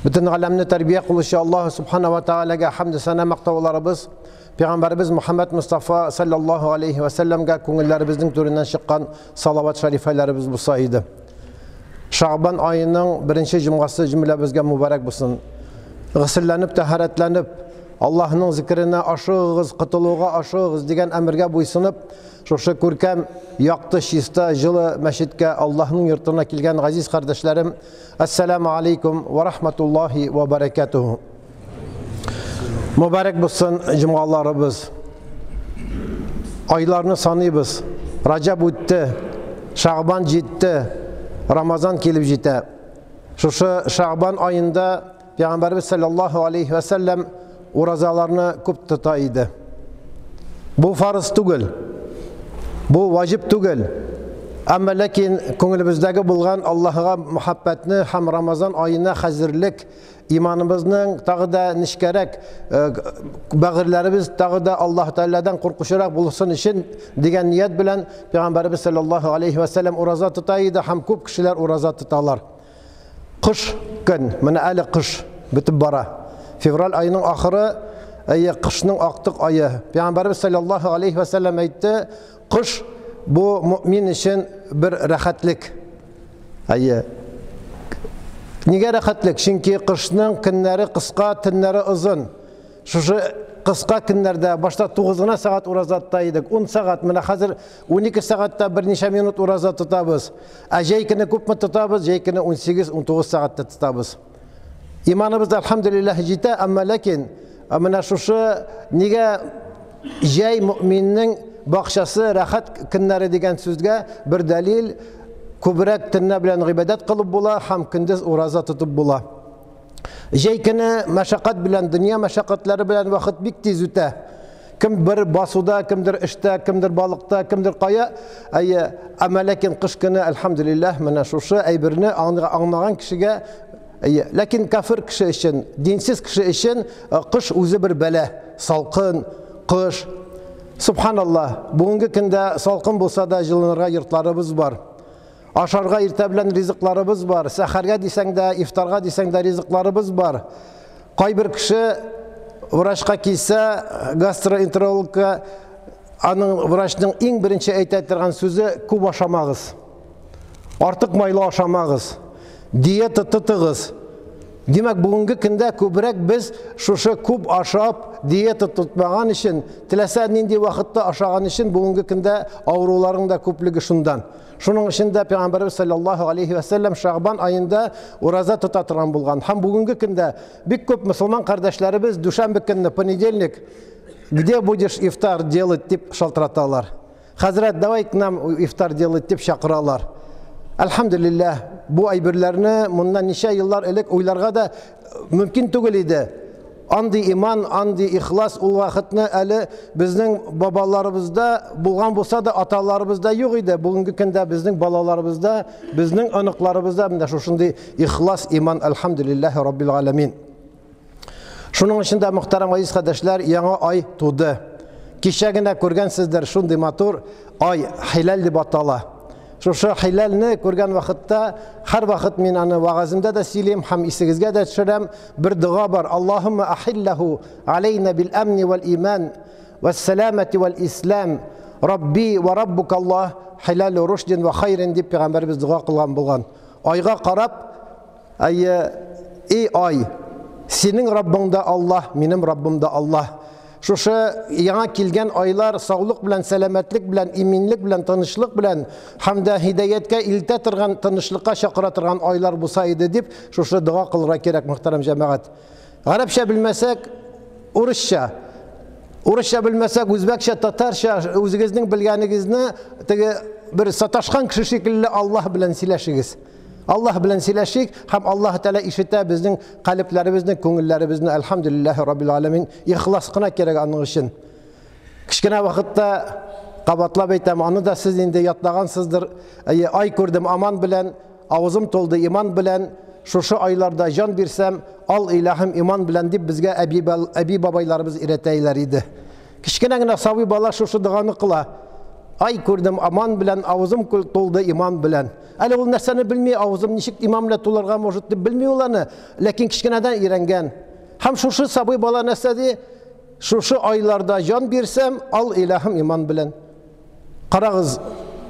Bütün alemni terbiye kılışı Allah subhanahu ve teala'ga hamd sana maqtovlarımız, Peygamberimiz Muhammed Mustafa sallallahu aleyhi ve sellem'ga ko'ngillerimizning türünden çıkan salavat şerifelerimiz bulsa idi. Şaban ayının birinci cuması cümlemizge mübarek bulsun. Gısıllanıp, taharetlenip, Allah'ın zikrine aşığız, kıtılığa aşığız degen emirge buysunup, şu kurkem, yaktı, şista, jılı meşitke Allah'ın yurtuna kilgen aziz kardeşlerim, Esselamu Aleyküm ve Rahmetullahi ve Berekatuhu. Mübarek bulsun cumalarımız. Aylarını sanıyız. Recep bitti, Şaban gitti, Ramazan kelip gitti. Şu Şaban ayında Peygamberimiz sallallahu aleyhi ve sellem urazalarını küp tutaydı. Bu farz değil, bu vacip değil. Ama lakin ko'nglimizdagi bulgan Allah'a muhabbetini hem Ramazan ayına hazırlık, imanımızın tağı da nişkerek, bağırlarımız tağı da Allah Teala'dan korkuşarak bulsun için diyen niyet bilen Peygamberimiz sallallahu aleyhi ve sellem uraza tutaydı. Hem küp kişiler uraza tutarlar. Kış gün, mana ali kış bitib bara. Fevral ayının ahırı, kışның aqtiq ayı. Peygamberimiz sallallahu aleyhi ve sellem aytdı, kış bu mümin için bir rahatlık. Niye rahatlık? Çünkü kışның günleri kıska, tunları uzun. Şu kıska günlerde başta 9'una saat urazatdaydık. 10 saat, mana hazır 12 saatte bir neçe minut urazat tutabız. Jeykini küp mü tutabız? Jeykini 18-19 saatte tutabız. İmanımız elhamdülillah jite, ama lakin mana şu niye jey müminin bakşası rahat günleri degen sözge bir delil, kübrek tünne bilen ibadet kılıp bula, ham kündüz uraza tutup bula. Jeykini meşakkat bilen, dünya meşakkatları bilen vakit bik tez üte. Kim bir basuda, kimdir işte, kimdir balıkta, kimdir kaya. Ama lakin kış günü elhamdülillah mana şu aybirini anlayan kişiye, lakin kafir kişi için, dinsiz kişi için kış özü bir bela, salkın, kış. Subhanallah, bugünkü günde salkın bulsa da jılınırga yurtlarımız var. Aşarga irtebilen riziklarımız var. Seherge desen de, iftarga desen de riziklarımız var. Kay bir kişi vraşka kiyse, gastroenterologka anın vraşının en birinci eytettirgen sözü küp aşamağız. Artık maylı aşamağız. Diyet tutığız. Demek bugünkü günde kübrek biz şu küp aşap diyet tutmağın için, tilese nindi vakitte aşağın için bugünkü günde avruların da küplüğü şundan. Şunun içinde Peygamberimiz sallallahu aleyhi ve sellem Şaban ayında uraza tutatıran bulgan. Hem bugünkü günde bir küp Müslüman kardeşlerimiz düşenbe günü, понедельник, где будешь iftar делать deyip şaltıratalar. Hazret davay к нам iftar делать deyip şakıralar. Elhamdülillah bu aybirlerini bundan nice yıllar elek oylarga da mümkün değil idi. Andi iman, andi ihlas ol vakitni eli bizning babalarımızda bulgan bolsa da atalarımızda yok idi. Bugünkü günde bizning balalarımızda, bizning anıklarımızda bunda şunday ihlas iman elhamdülillahi rabbil alamin. Şunun içinde muhterem aziz kardeşler, yana ay tudu. Kişegine görgensizler şunday matur ay hilal deb atala. Şu hilalni ko'rgan vaqtda har vaqt men ani va'zimda da siyleyim, ham esigizga da tushirem. Bir duo bor. Allohumma ahillahu alayna bil amni vel iman ves salamati vel islam. Rabbi ve rabbukallah hilal rushdin ve hayrin deb Peygamberimiz duo qilgan bo'lgan. Ayga qarab, ey ay, senin Rabbin da Allah, benim Rabbim da Allah. Şu yana kilgen aylar sağlık bilen, selametlik bilen, iminlik bilen, tanışlık bilen, hem de hidayetke ilte tırgan, tanışlıkka şakıra tırgan aylar bulsaydı deyip şu dua kılra gerek muhterem cemaat. Arapça bilmesek, Urusça bilmesek, Uzbekçe, Tatarça, özünüzün bilgeninizni bir sataşkan kişi şekilde Allah bilen sileşigiz. Allah bilen sileşik, hem Allah Teala işite bizning kalplerimizning, ko'ngillarimizni elhamdülillahi rabbil alamin ihlas qına gerek anı için. Kichkina vaqtda qabatlab aytam, onu da siz endi yodlagansizdir. Ay ko'rdim aman bilen, ağzım toldu iman bilen, şu aylarda can birsem, al ilahim iman bilen deb bizga abi babaylarımız ireteyler idi. Kichkinagina savi bala şu duani qila. Ай күрдем аман белән, авызым тулды иман белән. Әле ул нәрсәне белми, авызым ничек иман белән тулырга может дип белми ул аны, ләкин кичкенәдән өйрәнгән. Һәм шушы сабый бала нәрсәди? Шушы айларда жан бирсәм, ал илаһым иман белән. Карагыз,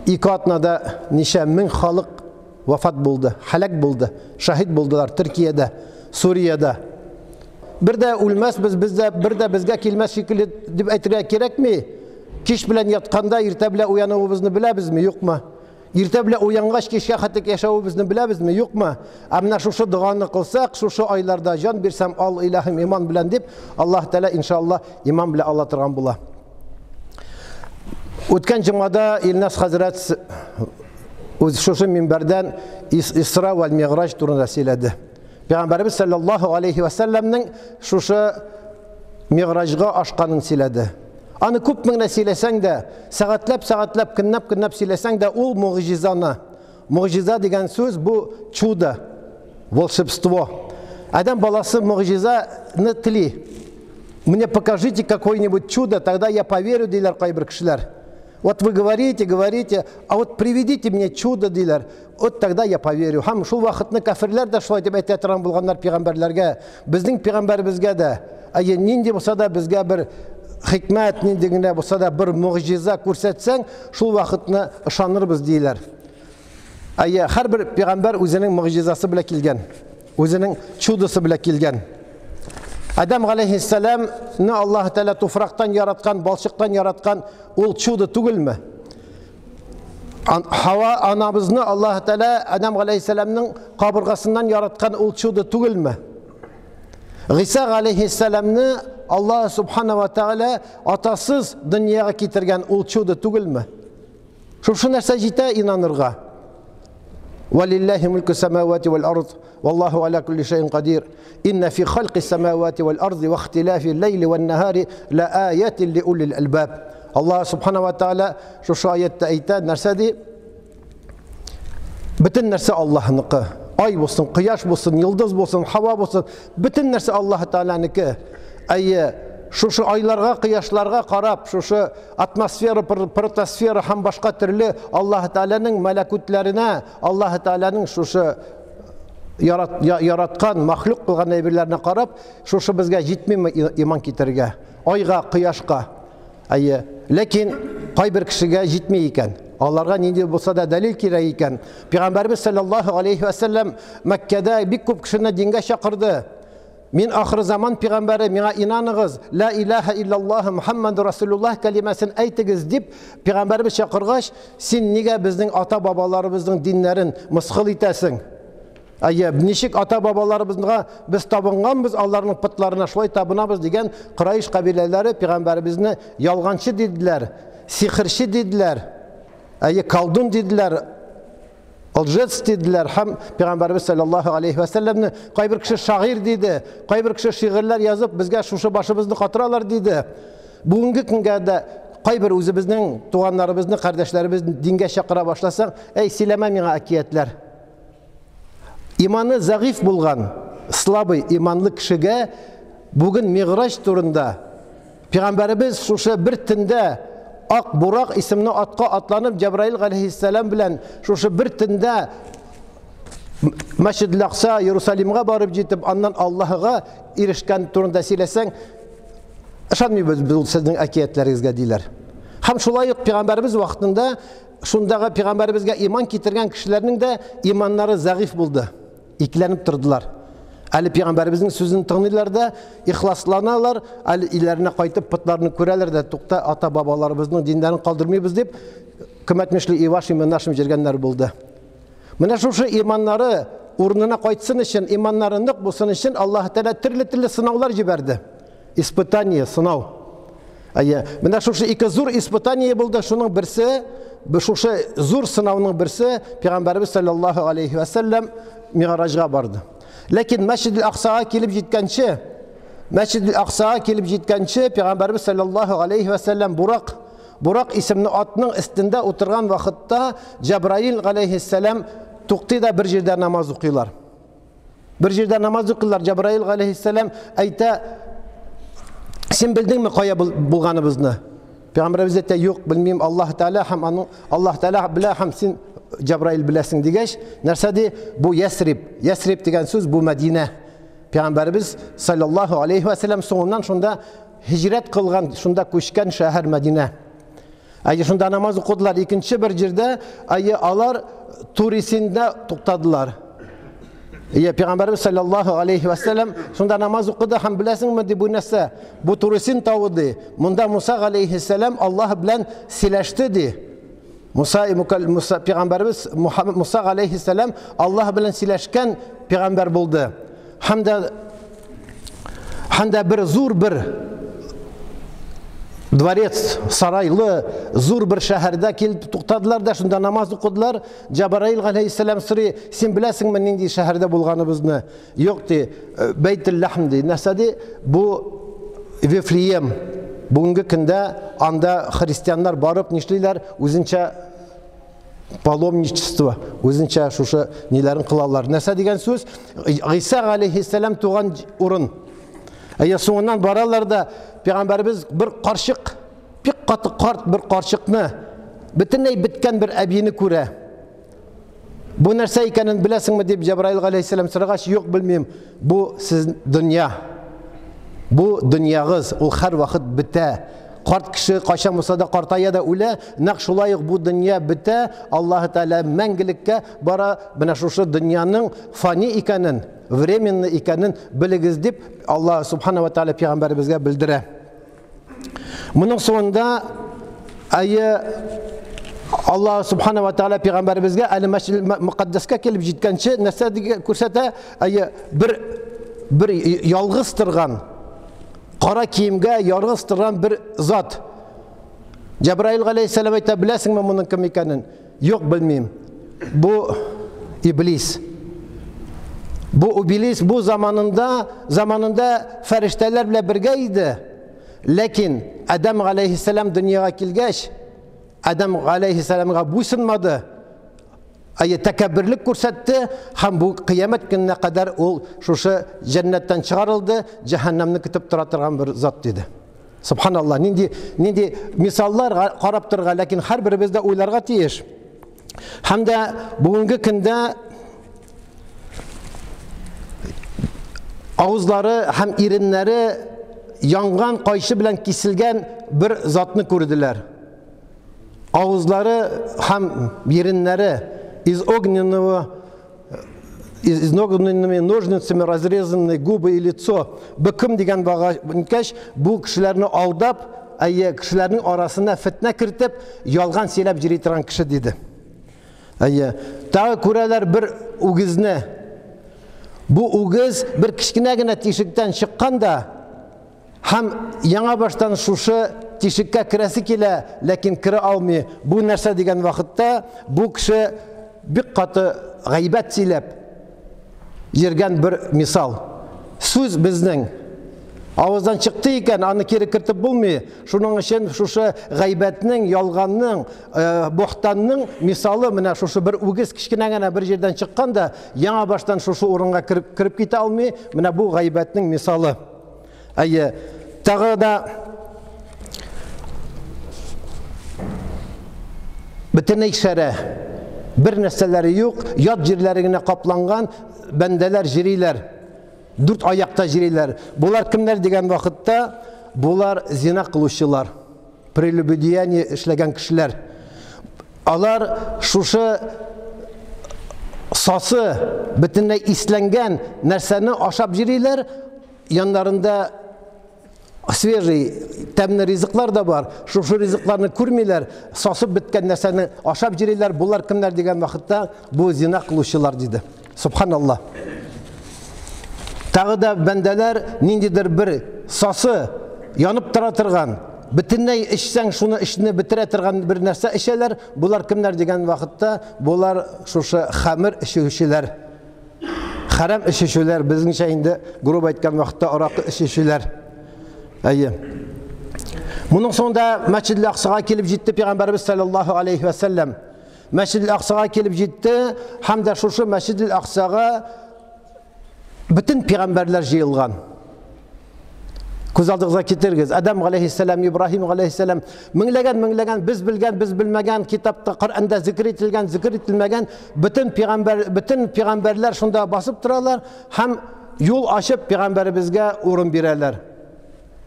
2 атнада ничә мең халык вафат булды, һәлак булды, шаһид булдылар Төркиядә, Суриядә. Bir de ölmez bir de bizge kilmez şekilde dip aytırga kerakmi? Kiş bilen yatkanda irte bile uyanıbızını bilebizmi, yok mu? İrte bile uyangaç kişe hatık yaşabızını bilebizmi, yok mu? Amna şuşu duanı kılsak, şuşu aylarda can birsem al ilahim iman bilen dip Allah Teala inşallah iman bile anlatırgan bula. Ötken cumada İlnas Hazret şuşu minberden İsra ve Mi'raç turunda söyledi. Peygamberimiz sallallahu aleyhi ve sellem'nin şuşu Mi'rajga aşkanın söyledi. Anı küp mingde söylesen de, saatlep, künnep söylesen de ol mucizana. Muciza degen söz bu чудо, волшебство. Adam balası mucizanı tili. Мне покажите какое-нибудь чудо, тогда я поверю, diler kayber kişiler. Вот вы говорите, а вот приведите мне чудо, diler. Вот тогда я поверю. Ham şul vaqtni kafirler de şulay dep aytatan bulganlar peygamberlerge, bizning peygamberimizge de, nindi bolsa da bizge bir hikmet nindigine bolsa da bir muciza ko'rsatsan, şul vaqtni ishonirmiz diler. Har bir peygamber o'zining mucizasi bilan kelgan, o'zining chudosi bilan kelgan. Adam aleyhisselam'ni Allah Teala tufraktan yaratkan, balçıktan yaratkan ol çudu tugul mu? Hava anamızını Allah Teala Adam aleyhisselam'ın kaburgasından yaratkan ol çudu tugul mu? İsa aleyhisselam'ni Allah subhanahu ve Teala atasız dünyaya getirgen ol çudu tugul mu? Şu narsa jite inanırga. وَلِلَّهِ مُلْكُ السَّمَاوَاتِ وَالْأَرْضِ وَاللّٰهُ عَلَى كُلِّ شَيْءٍ قَدِيرٌ إِنَّ فِي خَلْقِ السَّمَاوَاتِ وَالْأَرْضِ وَاخْتِلَافِ اللَّيْلِ وَالنَّهَارِ لَآيَاتٍ لِأُولِي الْأَلْبَابِ Allah subhanahu ve teala şu ayette ayta nersedi? Bütün nerse Allah'ınki. Ay olsun, kıyaş olsun, yıldız olsun, hava olsun, bütün nerse Allah Teala'nınki. Şu aylarga, kıyaşlarga karab, şu atmosfera, protosfera ham başka türlü Allah Teala'nın melekutlerine, Allah Teala'nın şu yaratkan, mahluk kılgan nebirlerine karab, şu bizge jitmeymi iman kitirge. Ayga, kıyaşga. Lekin kayber kişiге jitmey iken. Allah'a nindi bolsa da delil kirey iken. Peygamberimiz sallallahu aleyhi ve sellem Mekke'de bir küp kişine dinge şakırdı. Min ahir zaman peygamberi mena inanıgız, la ilahe illallah Muhammed Resulullah kelimesini aytınız deyip peygamberimiz şakırgaç, sen nige bizning ata babalarımızın dinlerin mısgıl itesin? Nişik ata babalarımızga biz tabınganbız, Allah'ın pıtlarına şulay tabınabız degen Quraysh kabileleri peygamberimizni yalgancı dediler, sihirçi dediler, kaldun dediler, Alcets dediler. Hem Peygamberimiz sallallahu aleyhi ve sellem'ni kaybir kişi şair dedi. Kaybir kişi şiirler yazıp bizge şuşu başımızını katıralar dedi. Bugünkü günge de kaybir özümüzün tuğanlarımızın, kardeşlerimizin dinge şakıra başlasan, sileme mine akiyetler. İmanı zayıf bulgan, slabı imanlı kişiге bugün Mi'raç turunda Peygamberimiz şuşu bir tinde Ak Burak isimli atka atlanıp Cebrail aleyhisselam bilen şu bir tinde Mescid-i Aqsa Yerusalim'e barıp gitip ondan Allah'a erişken turunda söylesen ışanmıyoruz bu sizin akiyetlerinizge diler. Hem şulay Peygamberimiz vaktinde şundağı Peygamberimizge iman getirgen kişilerinin de imanları zayıf buldu. İkilenip durdular. Ali Peygamberimizin sözünü tanırlar da ihlaslanarlar, Ali ilerine kayıtıp pıtlarını körerler de tukta ata babalarımızın dinlerini kaldırmayız deyip kıymetmişli ivaşim ve naşım jirgenler buldu. Mine şu imanları urnuna koytsın için, imanlarınlık bulsun için Allah Teala türlü sınavlar jiberdi. İspitaniye, sınav. Mine şu iki zor ispitaniye buldu. Şunun birisi, şu zor sınavının birisi Peygamberimiz sallallahu aleyhi ve sellem Mi'rajga bardı. Lakin Mescid-i Aqsa'ya kelip jitkençe Peygamberimiz sallallahu aleyhi ve sellem Burak isimli atının üstünde oturgan vakitte Cebrail aleyhisselam tukti da bir jirde namaz okuyorlar. Bir jirde namaz okuyorlar. Cebrail aleyhisselam ayta sen bildin mi kaya bulganımızını? Peygamberimiz de yok bilmeyeyim Allah Teala hem Allah Teala bile hem sen Cebrail bilesin digeç. Nerse de bu Yesrib. Yesrib diyen söz bu Medine. Peygamberimiz sallallahu aleyhi ve sellem sonundan şunda hicret kılgan, şunda koşkan şehir Medine. Ayı şunda namaz okudular. İkinci bir cirde ayı alar turisinde tuktadılar. Peygamberimiz sallallahu aleyhi ve sellem şunda namaz okudu. Hem bilesin mi bu nese? Bu turisin tavudu. Munda Musa aleyhisselam Allah bilen sileşti di. Peygamberimiz Musa aleyhisselam Allah bilen sileşken peygamber buldu. Hem de bir zor bir dvarets, saraylı, zor bir şehirde kilip tuktadılar da şunda namaz okudular. Cebrail aleyhisselam sırrı, sen bilesin mi nindi şehirde bulganımızını? Yok di, Beytül Lahm di. Nesedi bu Vifliyem. Bugünkü günde anda Hristiyanlar barıp nişliler, özünçe palomniçeство, özünçe şuşu nilerin kılarlar. Nese degen söz? İsa aleyhisselam tuğan urun. Sonundan baralarda Peygamberimiz bir karşık, bir katı kart bir karşıkını, bütünley bitken bir ebini kure. Bu nerse ikenin bilesin mi deyip Cebrail aleyhisselam sıragaş yok bilmeyeyim. Bu siz dünya. Bu dünyağız, o her vakit bite. Kart kişi kaşam olsa da kartaya da öyle. Nakşulayık bu dünya bite. Allah-u Teala mengilikke bara bana şu dünyanın fani ikenin, vremenli ikenin biligiz deyip Allah subhanahu ve teala peygamberimizge bildire. Bunun sonunda ayı Allah subhanahu ve teala peygamberimizge el-Meşril Mukaddeske kelip jitkençe nesedi kursete ayı bir yalgıztırgan qara kiyimge yargıztıran bir zat. Cebrail aleyhisselam ayta bilesin mi bunun kim ekanin? Yok bilmeyeyim. Bu iblis. Bu iblis bu zamanında ferişteler bile birgeydi. Lakin Adem aleyhisselam dünyaya kilgeç. Adem aleyhisselam'a buysunmadı. Ayı tekebbürlük kursattı. Hem bu kıyamet gününe kadar o şu cennetten çıkarıldı. Cehennemni kütüp duratırgan bir zat dedi. Subhanallah. Nindi misallar qaraptırga. Lakin her birimizde uylarga tiyiş. Hem de bugünkü günde ağızları hem irinleri yangan kayışı bilen kesilgen bir zatını gördüler. Ağızları hem irinleri из огненными ножницами разрезаны губы и лицо. Bıkım деген bağış bu kişilerini aldap, kişilerin arasına fitne kirtip, yalgan silep jiritiran kişi dedi. Tağı kureler bir uğizne. Bu uğiz bir kişkinegine tişikten çıkan da hem yana baştan şuşu tişikke kiresi kile, lakin kire almıyor. Bu nerse degen vakitte bu kişi bir katı gaybet silep yergen bir misal. Söz bizden ağızdan çıktı iken anı kere kirtip bulmuyor. Şunun için şu gaybetinin, yalganının, bohtanının misalı mine şu bir ugiz kişkinegene bir yerden çıkan da yana baştan şu orunga kirip gite almıyor. Mine bu gaybetinin misalı. Tağı da bütün işlere bir nesneleri yok, yat jirlerine kaplangan bendeler jiriler, dört ayakta jiriler. Bunlar kimler degen vakitte? Bunlar zina kılışçılar, prelübüdiyeni işlegen kişiler. Alar şuşu sası, bütünle islengen nerseni aşap jiriler, yanlarında свежий, temli rizikler de var. Şu riziklerini kurmiler, sasıp bitken neseni aşap jiriler. Bunlar kimler degen vakitte? Bu zina kılışçılar dedi. Subhanallah. Tağı da bendeler nindidir bir sası yanıp taratırgan, bütünley işsen şunu işini bitiretirgan bir nerse işeler. Bunlar kimler degen vakitte? Bunlar şu hamir işişiler. Haram işişiler. Bizim şeyinde grup aytkan vakitte arakı işişiler. Bunun sonunda Mescid-i Aksa'ya kelip gitti Peygamberimiz sallallahu aleyhi ve sellem. Mescid-i Aksa'ya kelip gitti. Hem de şu Mescid-i Aksa'ya bütün peygamberler jıyılgan. Көз алдыгызга китерегез. Адам алейхиссалам, Ибрахим алейхиссалам меңләгән без белгән, без белмәгән китапта, Коръәндә зикр ителгән, зикр ителмәгән бөтен пәйгамбәрләр шунда басып торалар һәм юл ачып пәйгамбәребезгә урын бирәләр.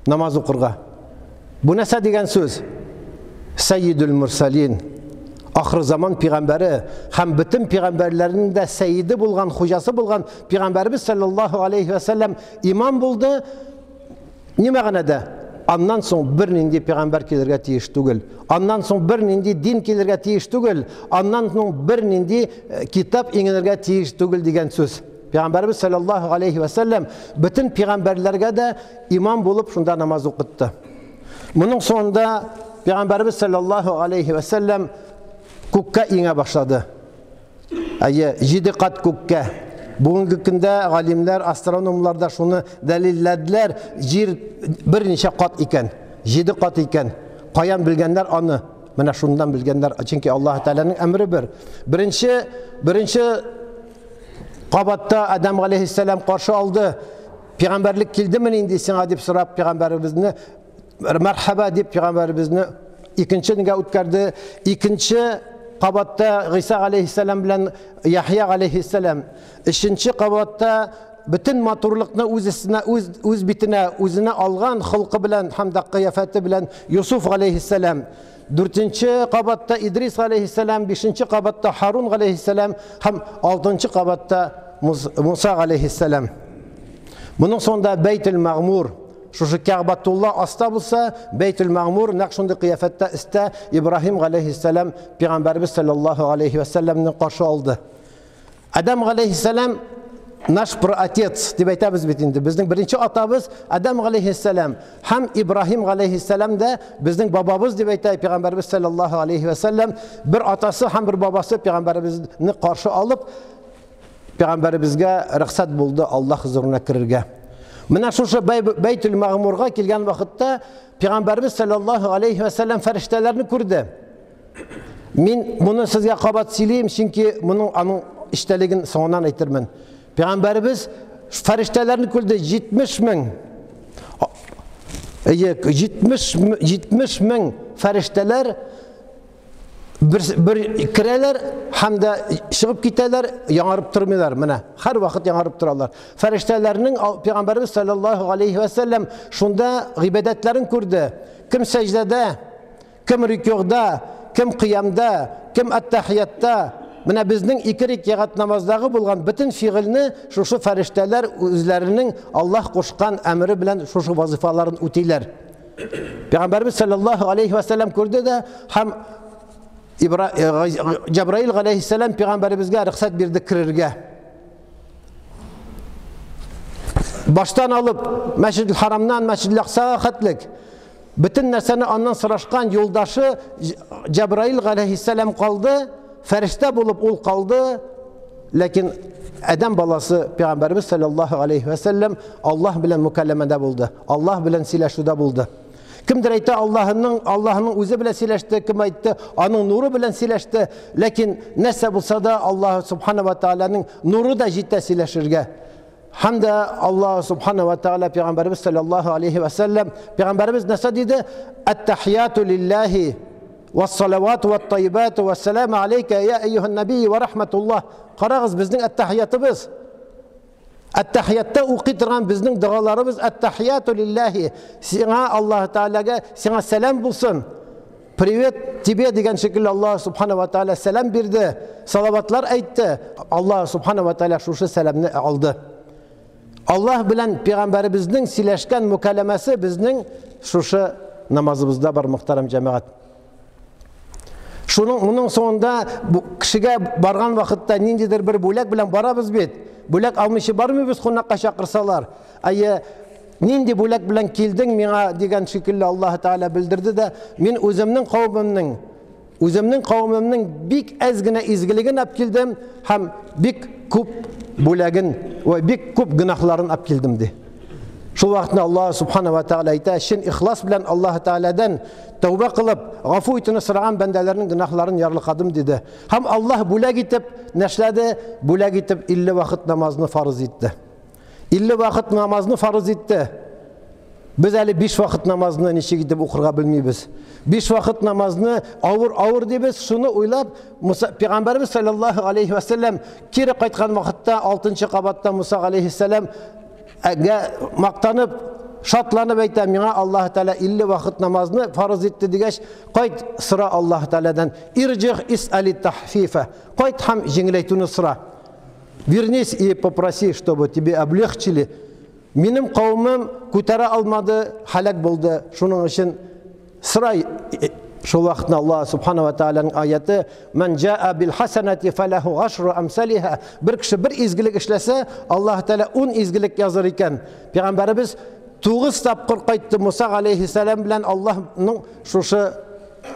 Намаз укырга. Бу нәрсә дигән сүз? Сәййидул мурсалин. Ахыр заман пәйгамбәре һәм бөтен пәйгамбәрләрнең дә сәйиде булган, хуҗасы булган пәйгамбәрбез саллаллаһу алейхи ва саллям имам булды. Ни мәгънәдә? Аннан соң бер нинди пәйгамбәр килергә тиеш түгел. Аннан соң бер нинди дин килергә тиеш түгел. Аннан соң бер нинди китап иңелергә тиеш түгел дигән сүз. Пәйгамбәрбез саллаллаһу алейхи ва саллям бөтен пәйгамбәрләргә дә имам булып шунда намаз укытты. Моның соңында пәйгамбәрбез саллаллаһу алейхи ва саллям күккә иңә башлады. 7 кат күккә. Бүгенге көндә галимнәр, астрономлар да шуны дәлилләделәр. Җир берничә кат икән, 7 кат икән. Каян белгәннәр аны? Менә шундан белгәннәр, чөнки Аллаһ Тәгаләнең әмре бер. Беренче кабатта Адам алейхиссалам каршы алды. Пәйгамбәрлек килдеме инде сиңа дип сорап, пәйгамбәребезне мәрхәбә дип пәйгамбәребезне икенчегә үткәрде. Икенче кабатта Гыйса алейхиссалам белән Яхья алейхиссалам. Өченче кабатта бөтен матурлыкны үз битенә, үзенә алган хылкы белән һәм дә кыяфәте белән Юсуф алейхиссалам. 4-нче кабатта Идрис алейхиссалам, 5-нче кабатта Харун алейхиссалам һәм 6-нчы кабатта Муса алейхиссалам. Моның соңында Бәйтул Магмур, шушы Кәгъбатулла аста булса, Бәйтул Магмур нәкъ шундый кыяфәттә истә Ибраһим алейхиссалам пәйгамбәрбез саллаллаһу алейхи ва саллямны каршы алды. Адам алейхиссалам наш праотец дип әйтәбез бит инде. Безнең беренче атабыз Адам алейхиссалам һәм Ибраһим алейхиссалам да безнең бабабыз дип әйтә пәйгамбәрбез саллаллаһу алейхи ва саллям. Бер атасы һәм бер бабасы пәйгамбәребезне каршы алып, пәйгамбәребезгә рөхсәт булды Аллаһ хузурына кирергә. Менә шушы Бәйтул Магмурга килгән вакытта пәйгамбәрбез саллаллаһу алейхи ва саллям фәрештәләрне күрде. Мин моны сезгә кабат сөйлим, чөнки моның аның иштәлеген соңыннан әйтермен. Пәйгамбәрбез фәрештәләрне күрде 70 мең фәрештәләр bir керәләр һәм дә чыгып китәләр, яңарып тормыйлар. Менә һәр вакыт яңарып торалар. Фәрештәләрнең пәйгамбәрбез саллаллаһу алейхи ва саллям шунда гыйбадәтләрен күрде. Кем сәҗдәдә, кем рükûгда, кем кыямда, кем ат-тахиятта. Менә безнең 2 рәкъат намаздагы булган бөтен фигыльне шушы фәрештәләр үзләренең Аллаһ кушкан әмре белән шушы вазифаларын үтиләр. Пәйгамбәрбез саллаллаһу алейхи ва саллям күрде дә һәм Җабраил алейхиссалам пәйгамбәребезгә рөхсәт бирде кирергә. Баштан алып Мәсҗидел Харамнан Мәсҗидел Аксага хәтлек бөтен нәрсәне аннан сорашкан юлдашы Җабраил алейхиссалам калды, фәрештә булып ул калды, ләкин Адам баласы пәйгамбәрбез саллаллаһу алейхи ва саллям Аллаһ белән мукалламада булды, Аллаһ белән сөйләшүдә булды. Кемдер әйтә Аллаһның үзе белән сөйләште, кем әйтте аның нуры белән сөйләште, ләкин нәрсә булса да Аллаһ субхана ва тааляның нуры да җитә сөйләшергә. Һәм дә Аллаһ субхана ва тааля пәйгамбәрбез саллаллаһу алейхи ва саллям пәйгамбәрбез нәрсә диде? Ат-тахияту лиллаһи вас-салавату ват-тайбату вас-саламу алейка я айюхан набий ва рахматуллаһ. Карагыз, безнең ат-тахиятыбыз. Ат-тахиятта укый торган безнең дуаларыбыз ат-тахияту лиллаһи. Сиңа Аллаһ Тааляга сиңа сәлам булсын. Привет тебе дигән шикелле Аллаһ субхана ва тааля сәлам бирде, салаватлар әйтте. Аллаһ субхана ва тааля шушы сәламны алды. Аллаһ белән пәйгамбәребезнең сөйләшкән мукалламасы безнең шушы намазыбызда бар, мөхтәрәм җәмәгать. Моның соңында кешегә барган вакытта ниндидер бер бүләк белән барабыз бит. Бүләк алмыйча бармыйбыз, кунакка чакырсалар. Нинди бүләк белән килдең миңа дигән шикелле Аллаһ Тааля белдерде дә, мин үземнең кавымымның бик әз генә изгелеген алып килдем һәм бик күп бүләген ва бик күп гынахларын алып килдем ди. Шул вакытта Аллаһ субхана ва тааля әйтә, шин ихлас белән Аллаһ Таалядан тәүбә кылып, гафу итүне сораган бәндәләрнең гынахларын ярлыкадым диде. Һәм Аллаһ бүләк итеп нәшләде, бүләк итеп 50 вакыт намазны фарыз итте. 50 вакыт намазны фарыз итте. Biz әле 5 вакыт намазны ничек итеп укырга белмибез. 5 вакыт намазны авыр дибез, шуны уйлап, Пәйгамбәрбез саллаллаһу алейхи ва саллям кире кайткан вакытта 6-нчы кабатта Муса алейхиссалам мактанып, шатланып әйтә: "Миңа Аллаһ Тәала 50 вакыт намазны фарыз итте" дигәч, кайт сора Аллаһ Тәаладан: "Ирҗих исали тахфифа". Кайт һәм җиңеләйтүне сора. Вернись и попроси, чтобы тебе облегчили. Минем кавмым күтәрә алмады, халак булды. Шуның өчен сорай. Шул вакытта Аллаһ субхана ва тааляның аяты: "Ман жаа бил хасанати фалаху гашру амсалиха". Бер кеше бер изгелек эшләсә, Аллаһ Тәала 10 изгелек языр икән. Пәйгамбәрбез 9 тапкыр кайтты Муса алейхиссалам белән Аллаһның шушы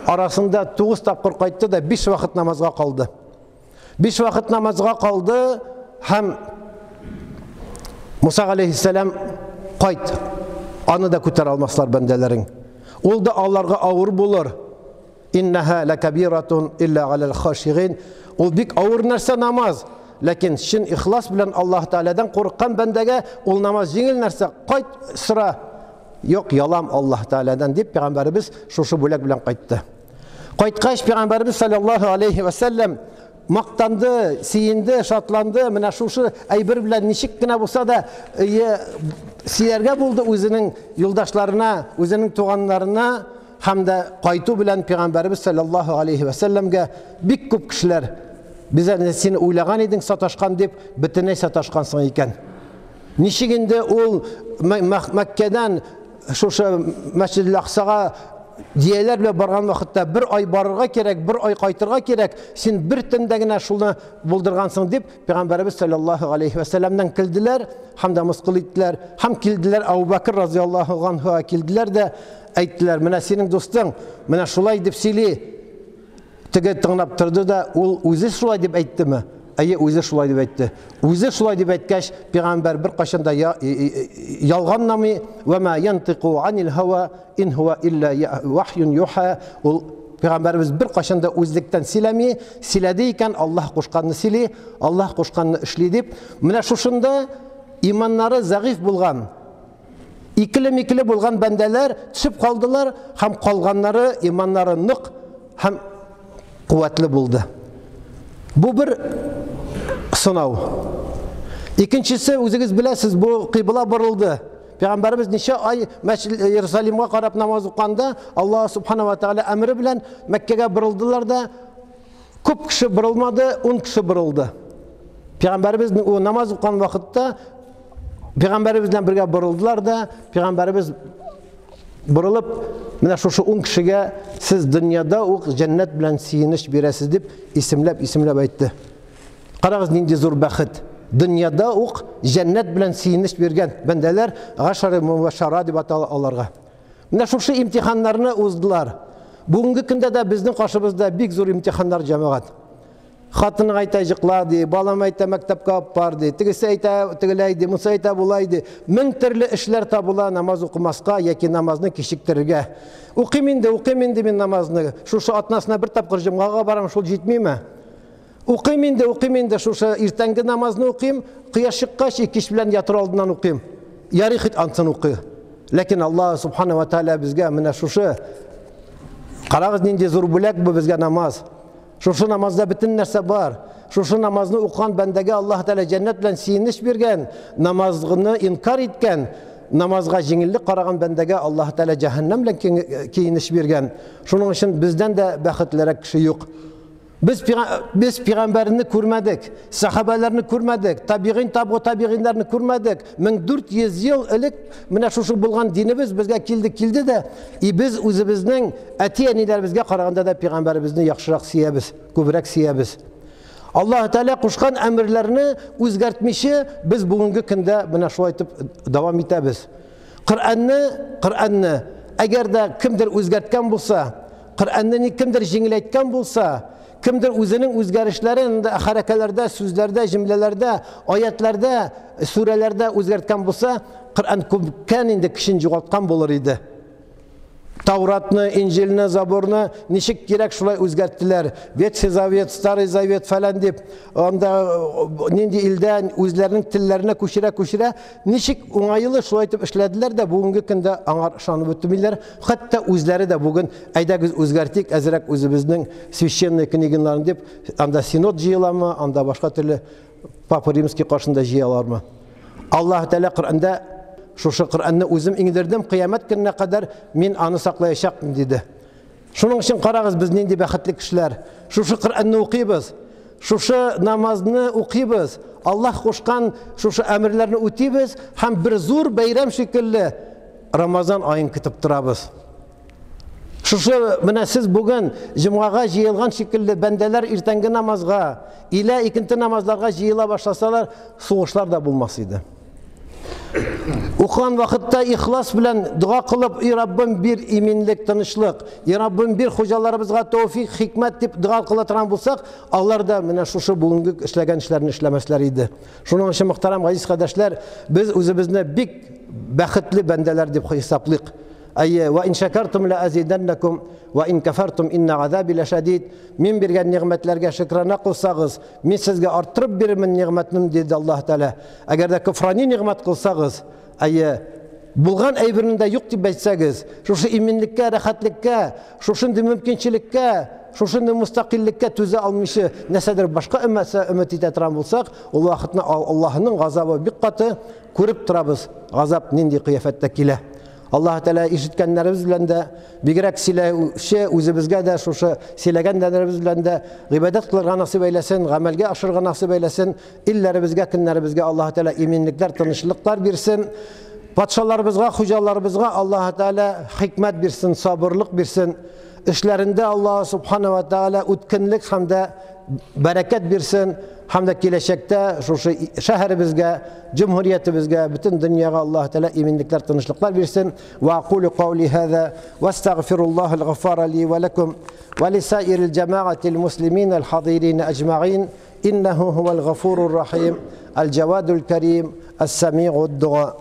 арасында 9 тапкыр кайтты да 5 вакыт намазга калды. 5 вакыт намазга калды һәм Муса алейхиссалам кайт. Аны да күтәрә алмаслар бәндәләрең. Ул да аларга авыр булыр. Иннаха лакабиратун илля алал хашигин. Ул бик авыр нәрсә намаз. Ләкин шин ихлас белән Аллаһ Тәаладан курыккан бәндәгә ул намаз җиңел нәрсә. Кайт сыра. Юк, ялам Аллаһ Тәаладан дип Пәйгамбәрбез шушы бүләк белән кайтты. Кайткач Пәйгамбәрбез саллаллаһу алейхи ва саллям мактанды, сөенде, шатланды. Менә шушы әйбер белән ничек кенә булса да сөяргә булды үзенең юлдашларына, үзенең туганнарына һәм дә кайту белән Пәйгамбәрбез саллаллаһу алейхи ва саллямга бик күп кешеләр: "Без әнә син уйлаган идең саташкан" дип бөтенләй саташкансың икән. Ничек инде ул Мәккәдән шушы Мәсҗидел Аксага дияләр белән барган вакытта бер ай барырга кирәк, бер ай кайтырга кирәк, син бер төндә генә шуны булдыргансың дип Пәйгамбәрбез саллаллаһу алейхи ва саллямнан килделәр һәм дә мускул иттеләр. Һәм килделәр Абу Бәкр разияллаһу анһуга килделәр дә әйттеләр: "Менә синең дустың, менә шулай дип сөйли." Теге тыңлап торды да, ул үзе шулай дип әйттеме? Әйе, үзе шулай дип әйтте. Үзе шулай дип әйткәч, Пәйгамбәр бер кашанда ялган намый: "Ва ма янтиқу анил хава ин хува илля вахюн юха". Ул Пәйгамбәрбез бер кашанда үзлектән сөйләми, сөйләде икән, Аллаһ кушканны сөйли, Аллаһ кушканны эшли дип. Менә шушында иманнары зәгыйф булган, икеле-микеле булган бәндәләр төшеп калдылар һәм калганнары иманнары нык һәм куәтле булды. Бу бер сынау. Икенчесе, үзегез беләсез, бу кыйбла борылды. Пәйгамбәрбез ничә ай Мәсҗид Иерусалимга карап намаз укканда, Аллаһ субхана ва тааля әмре белән Мәккәгә борылдылар да, күп кеше борылмады, 10 кеше борылды. Пәйгамбәрбез намаз уккан вакытта Пәйгамбәрбез белән бергә борылдылар да, Пәйгамбәрбез борылып, менә шушы 10 кешегә сез дөньяда ук җәннәт белән сөенеш бирәсез дип исемләп әйтте. Карагыз, нинди зур бәхет. Дөньяда ук җәннәт белән сөенеш биргән бәндәләр гашары мубашара дип атала аларга. Менә шушы имтиханнарны уздылар. Бүгенге көндә дә безнең каршыбызда бик зур имтиханнар җәмәгать. Хатыны әйтә җыклады, балам әйтә мәктәпкә алып барды, тегесе әйтә тегеләйди, муса әйтә булайды. Мең төрле эшләр табыла намаз укымаска яки намазны кичиктерергә. Укыйм инде мин намазны. Шушы атнасына бер тапкыр җомгага барам, шул җитмиме? Укыйм инде шушы иртәнге намазны укыйм, кояш чыккач кич белән ятыр алдыннан укыйм. Ярый хит антын укый. Ләкин Аллаһ субхана ва тааля безгә менә шушы карагыз нинди зур бүләк бу безгә намаз. Шушы намазда бөтен нәрсә бар. Шушы намазны укыган бәндәгә Аллаһ Тәала җәннәт белән сөенеш биргән, намазны инкар иткән, намазга җиңеллек караган бәндәгә Аллаһ Тәала җәһәннәм белән киенеш биргән. Шуның өчен бездән дә бәхетлерәк кеше юк. Biz Peygamberini күрмәдек, сахабаларны күрмәдек, табигиннарны күрмәдек. 1400 ел элек менә шушы булган динебез безгә килде дә, без үзебезнең әти-әниләребезгә караганда да Пәйгамбәребезне яхшырак сөябез, күбрәк сөябез. Аллаһ Тәала кушкан әмерләрне үзгәртмичә без бүгенге көндә менә шулай итеп дәвам итәбез. Коръәнне әгәр дә кемдер үзгәрткән булса, Коръәнне кемдер җиңеләйткән булса, kimdir o'zining o'zgarishlarini harakatlarda, so'zlarda, jumlalarda, oyatlarda, suralarda o'zgartgan bo'lsa, Qur'on ko'pkan endi kishini yo'qotgan bo'lar edi. Tavratны, İncilni, Zaburni nişik gerek şulay özgerttiler. Ветхий Завет, Старый Завет falan dip, onda nindi ilden özlerinin tillerine kuşira nişik uңайылы şulay tip işlediler de bugünkü günde aňar şanıp ötmüller. Hatta özleri de bugün aýdagyz özgertik, azrak özübizning священный knigalarını dip, anda sinod jyýylarmy, anda başga türlü Papa Римский karşında jyýýarlarmy? Allah Teala Kur'anda şuşu Kur'an'ı özüm indirdim, kıyamet gününe kadar min anı saklayacaktım dedi. Şunun için qarağız biz nindi bəxtli kişiler. Şuşu Kur'an'ı okuyubuz, şuşu namazını okuyubuz, Allah koşkan şuşu emirlerini ötüyubuz, hem bir zor bayram şekilli Ramazan ayın kütüp durabız. Şuşu mine siz bugün cumgaga jıyılgan şekilli bendeler irtengi namazga, ile ikinti namazlarga jıyıla başlasalar, soğuşlar da bulmasıydı. Okuyan vakitte ihlas bilen dua kılıp, "Ey Rabbim bir iminlik, tanışlık, Ey Rabbim bir hocalarımızga tevfik, hikmet" dip dua kılatıran bulsak, Allah da mine şuşu bugünkü işlegen işlerini işlemesleriydi. Şunun için muhterem aziz kardeşler, biz özümüzne bik bəxtli bendeler dip hesaplayık. Ve in şekertum la azidennekum ve in kefertum inne azabi leşedid. Min birgen nimetlerge şükrana kılsağız, min sizge arttırıp birimin nimetini dedi Allah Teala. Eğer de küfrani nimet kılsağız, bulgan eybirinde yok dip etseniz, şuşu iminlikka, rahatlikka, şuşundu mümkünçilikka, şuşundu müstakillikka tüze almışı nesedir başka ümmeti tetran bulsak, o vakitte Allah'ın gazabı bir katı körüp turabız. Gazap nindi kıyafettekile. Allah Teala işitkenlerimiz bilen de bigrek özümüzge de şuşu silegenlerimiz bilen de gıybet kılırga nasip eylesin, gamelge aşırga nasip eylesin, illerimizge, kinlerimizge Allah Teala iminlikler, tanışlıklar birsin. Patşalarımızga, hocalarımızga Allah Teala hikmet birsin, sabırlık birsin. İşlerinde Allah Subhanahu ve Teala utkinlik hem de bereket birsin. Hem de gelecekte şu şehrimizge, cumhuriyetimizge, bütün dünyaya Allah Teala iminlikler, tanışlıklar versin. Ve aqulu qavli hâzâ ve estağfirullahal gafara li ve lekum ve lisairil cemaatil musliminel hadirin ecma'in innehu huvel gafurur rahim el cevadul kerim es semi'ud dua.